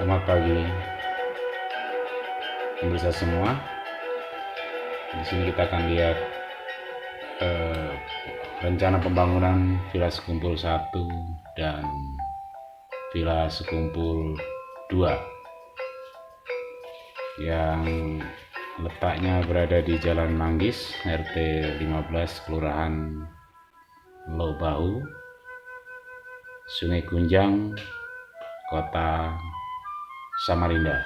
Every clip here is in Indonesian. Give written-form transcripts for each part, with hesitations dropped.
Selamat pagi pemirsa semua. Di sini kita akan lihat rencana pembangunan Villa Sekumpul 1 dan Villa Sekumpul 2 yang letaknya berada di Jalan Manggis, RT 15, Kelurahan Lobahu, Sungai Kunjang, Kota Samarinda.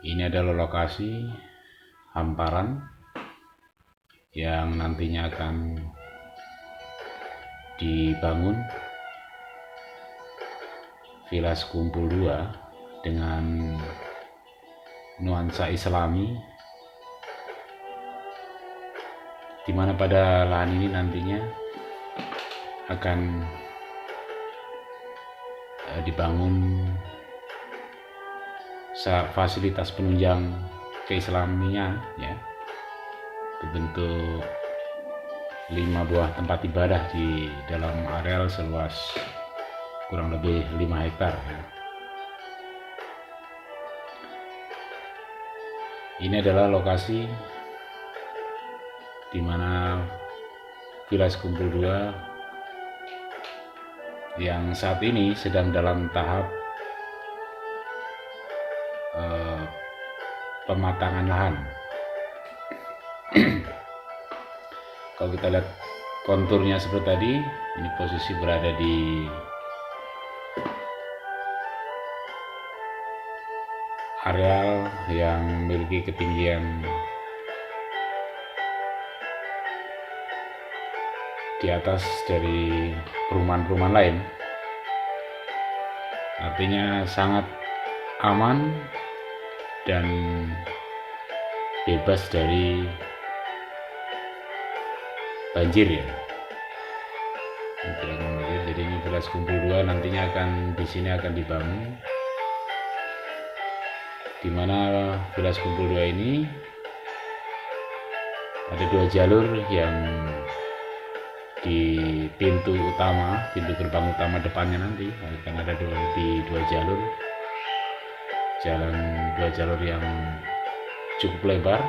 Ini adalah lokasi hamparan yang nantinya akan dibangun Villa Sekumpul 2 dengan nuansa Islami, di mana pada lahan ini nantinya akan dibangun fasilitas penunjang keislamian, ya, berbentuk 5 buah tempat ibadah di dalam areal seluas kurang lebih 5 hektar. Ini adalah lokasi di mana Villa Sekumpul 2 yang saat ini sedang dalam tahap pematangan lahan. Kalau kita lihat konturnya seperti tadi, ini posisi berada di areal yang memiliki ketinggian di atas dari perumahan-perumahan lain, artinya sangat aman dan bebas dari banjir, ya. Jadi ini Villa Sekumpul 2 nantinya di sini akan dibangun, di mana Villa Sekumpul 2 ini ada 2 jalur yang di pintu gerbang utama depannya nanti akan ada dua jalur, dua jalur yang cukup lebar,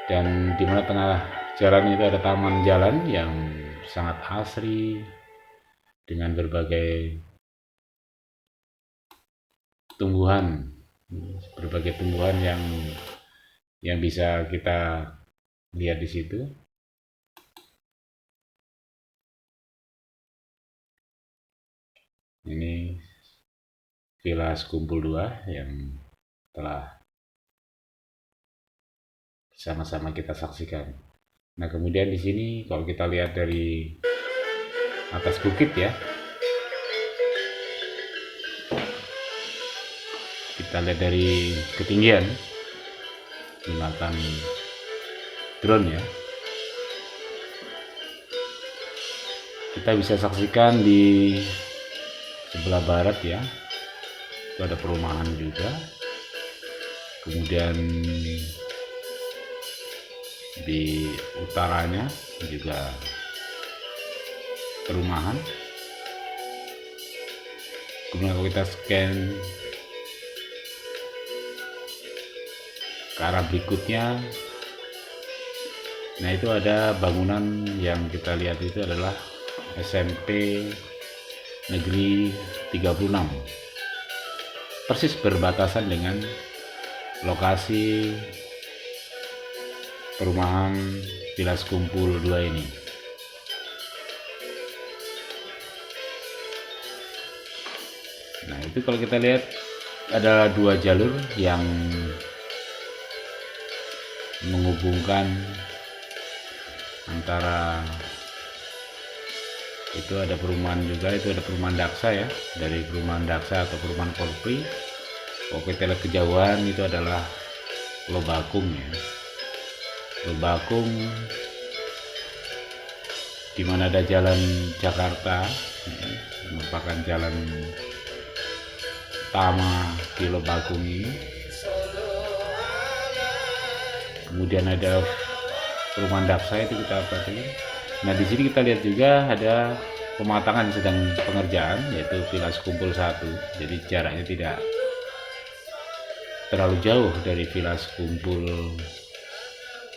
dan di mana tengah jalan itu ada taman jalan yang sangat asri dengan berbagai tumbuhan yang bisa kita lihat di situ. Ini Villa Sekumpul 2 yang telah sama-sama kita saksikan. Nah, kemudian di sini kalau kita lihat dari atas bukit, ya, kita lihat dari ketinggian menggunakan drone, ya, kita bisa saksikan di sebelah barat, ya, itu ada perumahan juga, kemudian di utaranya juga perumahan. Kemudian kalau kita scan ke arah berikutnya, nah itu ada bangunan yang kita lihat itu adalah SMP Negeri 36, persis berbatasan dengan lokasi perumahan Villa Sekumpul 2 ini. Nah, itu kalau kita lihat ada 2 jalur yang menghubungkan antara itu ada perumahan juga, itu ada perumahan Daksa, ya, dari perumahan Daksa atau perumahan Polri. Kalau kita lihat kejauhan itu adalah Lobakung, ya. Lobakung di mana ada jalan Jakarta, ya, merupakan jalan utama di Lobakung ini. Kemudian ada perumahan Daksa itu kita perhatikan. Nah di sini kita lihat juga ada pematangan sedang pengerjaan, yaitu Villa Sekumpul 1. Jadi jaraknya tidak terlalu jauh dari Villa Sekumpul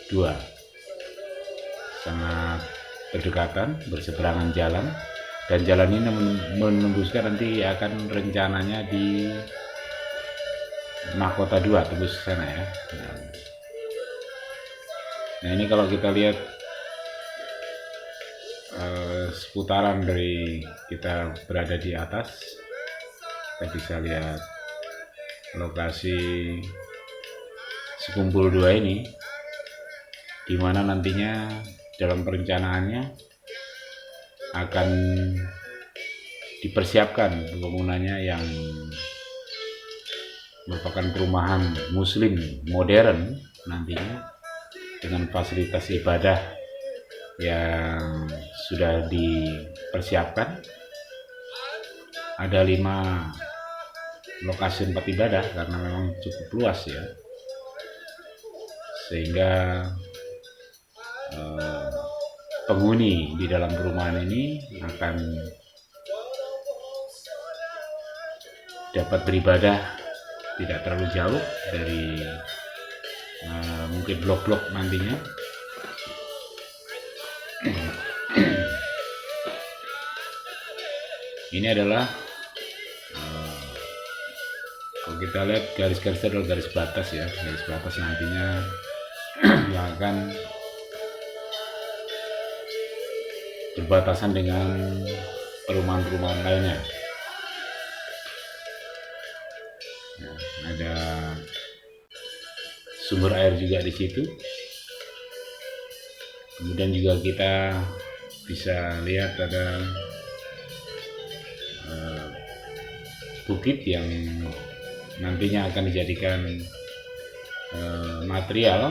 2, sangat berdekatan, berseberangan jalan, dan jalan ini menembuskan nanti akan rencananya di Mahkota 2 tembus ke sana ya. Nah ini kalau kita lihat seputaran dari kita berada di atas, kita bisa lihat lokasi Sekumpul 2 ini, di mana nantinya dalam perencanaannya akan dipersiapkan pembangunannya yang merupakan perumahan muslim modern nantinya, dengan fasilitas ibadah yang sudah dipersiapkan. Ada 5 lokasi tempat ibadah karena memang cukup luas ya, sehingga penghuni di dalam perumahan ini akan dapat beribadah tidak terlalu jauh dari mungkin blok-blok nantinya. Ini adalah kalau kita lihat garis-garis adalah garis batas ya, garis batas nantinya yang akan berbatasan dengan perumahan-perumahan lainnya. Nah, ada sumber air juga di situ. Kemudian juga kita bisa lihat ada bukit yang nantinya akan dijadikan material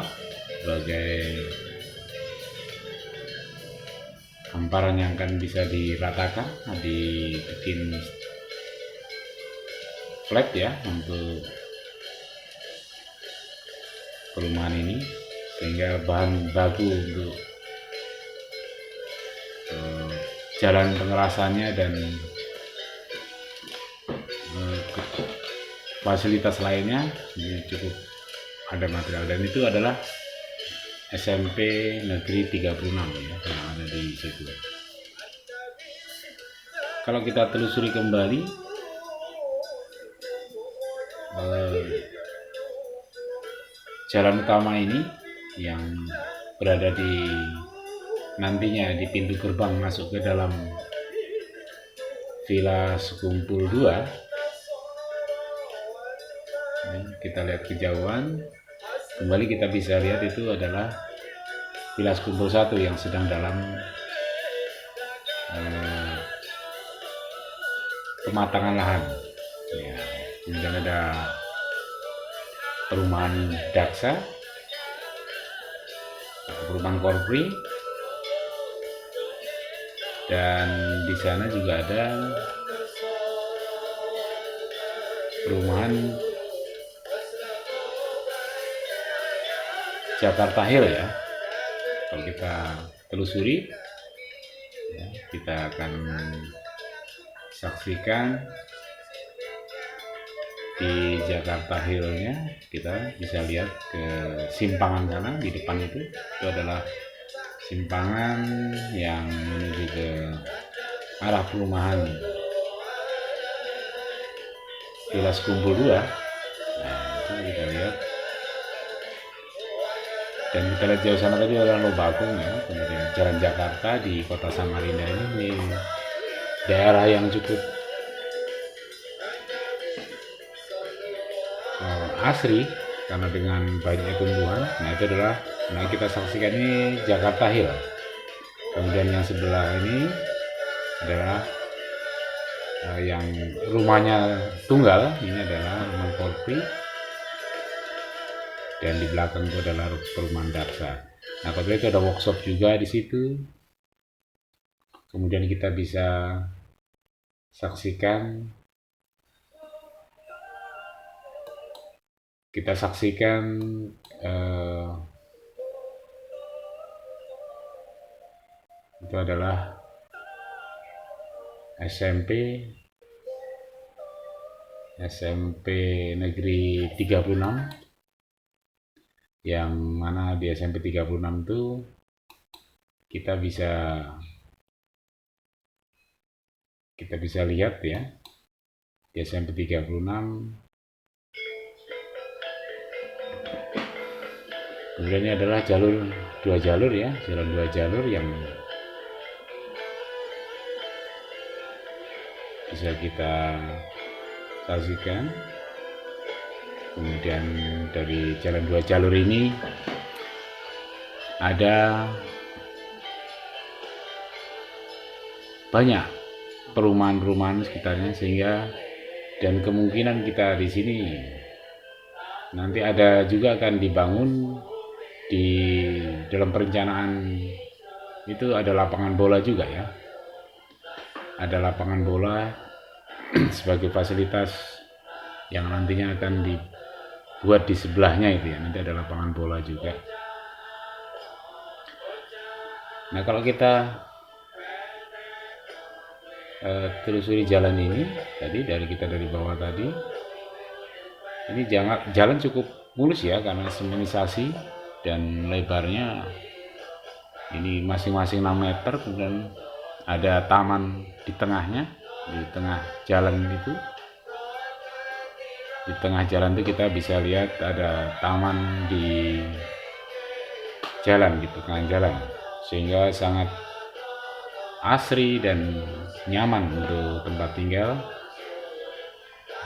sebagai hamparan yang akan bisa diratakan, dibikin flat ya untuk perumahan ini, sehingga bahan baku untuk jalan pengerasannya dan fasilitas lainnya ini cukup ada material, dan itu adalah SMP Negeri 36 ya yang ada di situ. Kalau kita telusuri kembali jalan utama ini yang berada di nantinya di pintu gerbang masuk ke dalam Villa Sekumpul 2, kita lihat kejauhan kembali, kita bisa lihat itu adalah Villa Sekumpul 1 yang sedang dalam pematangan lahan ya. Kemudian ada perumahan Daksa, perumahan Korpri, dan di sana juga ada perumahan Jakarta Hill ya. Kalau kita telusuri ya, kita akan saksikan di Jakarta Hill-nya. Kita bisa lihat ke simpangan sana di depan itu adalah simpangan yang menuju ke arah perumahan Villa Sekumpul 2. Nah itu kita lihat, dan kita lihat jauh sana tadi adalah Lobakung ya. Kemudian Jalan Jakarta di Kota Samarinda ini daerah yang cukup asri karena dengan banyaknya tumbuhan. Nah itu adalah, nah kita saksikan ini Jakarta Hill. Kemudian yang sebelah ini adalah yang rumahnya tunggal, ini adalah rumah Korpri, dan di belakang itu adalah perumahan Daksa. Nah kemudian itu ada workshop juga di situ. Kemudian kita bisa saksikan Itu adalah SMP Negeri 36, yang mana di SMP 36 itu kita bisa lihat ya, di SMP 36 kemudian ini adalah dua jalur ya, jalan dua jalur yang bisa kita saksikan. Kemudian dari jalan dua jalur ini ada banyak perumahan-perumahan sekitarnya, sehingga dan kemungkinan kita di sini nanti ada juga akan dibangun di dalam perencanaan itu, ada lapangan bola juga ya, ada lapangan bola sebagai fasilitas yang nantinya akan dibuat di sebelahnya itu ya, nanti ada lapangan bola juga. Nah, kalau kita telusuri jalan ini tadi, dari bawah tadi, ini jalan cukup mulus ya, karena semenisasi dan lebarnya ini masing-masing 6 meter. Kemudian ada taman di tengahnya, di tengah jalan itu. Di tengah jalan itu kita bisa lihat ada taman di jalan, di tengah jalan, sehingga sangat asri dan nyaman untuk tempat tinggal.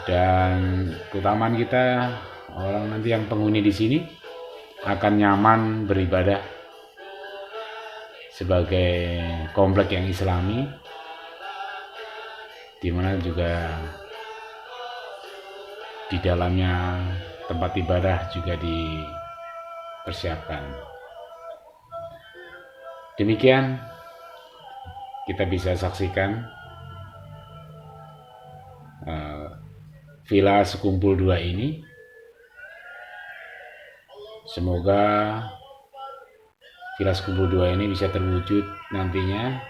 Dan keutamaan kita, orang nanti yang penghuni di sini akan nyaman beribadah sebagai komplek yang islami, di mana juga di dalamnya tempat ibadah juga dipersiapkan. Demikian kita bisa saksikan Villa Sekumpul 2 ini. Semoga Villa Sekumpul 2 ini bisa terwujud nantinya,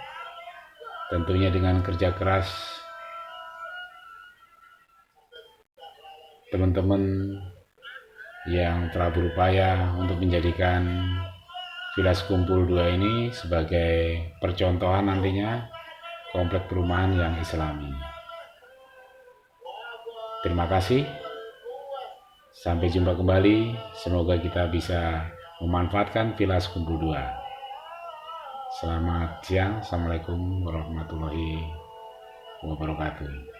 tentunya dengan kerja keras teman-teman yang telah berupaya untuk menjadikan Villa Sekumpul 2 ini sebagai percontohan nantinya komplek perumahan yang islami. Terima kasih. Sampai jumpa kembali. Semoga kita bisa memanfaatkan Villa Sekumpul 2. Selamat siang. Assalamualaikum warahmatullahi wabarakatuh.